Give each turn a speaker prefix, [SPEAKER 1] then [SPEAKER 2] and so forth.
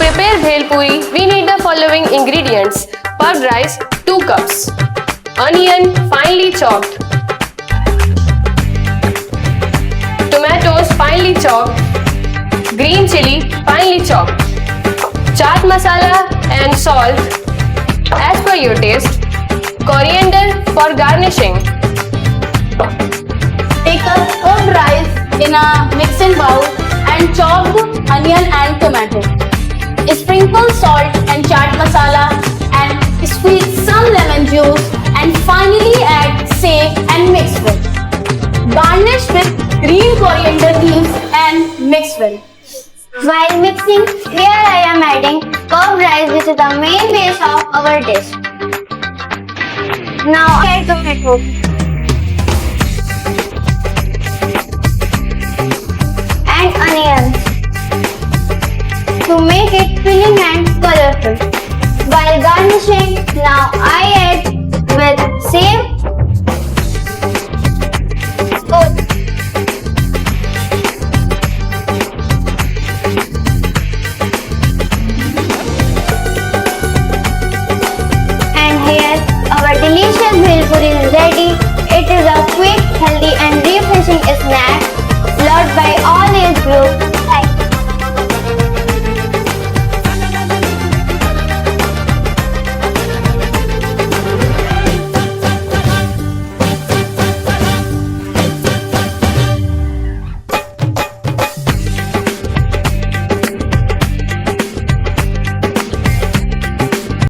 [SPEAKER 1] prepare Bhel Puri, we need the following ingredients. Puffed rice 2 cups. Onion finely chopped. Tomatoes finely chopped. Green chili finely chopped. Chaat masala and salt as per your taste. Coriander for garnishing.
[SPEAKER 2] Take a cooked rice in a mixing bowl and chopped onion and tomato. Sprinkle salt and chaat masala and squeeze some lemon juice and finally add save and mix well. Garnish with green coriander leaves and mix well.
[SPEAKER 3] While mixing, here I am adding curd rice, which is the main base of our dish. Now add tomato. And onions to make it filling and colorful. While garnishing, now I add with save. Our delicious Bhel Puri is ready. It is a quick, healthy and refreshing snack loved by all age groups.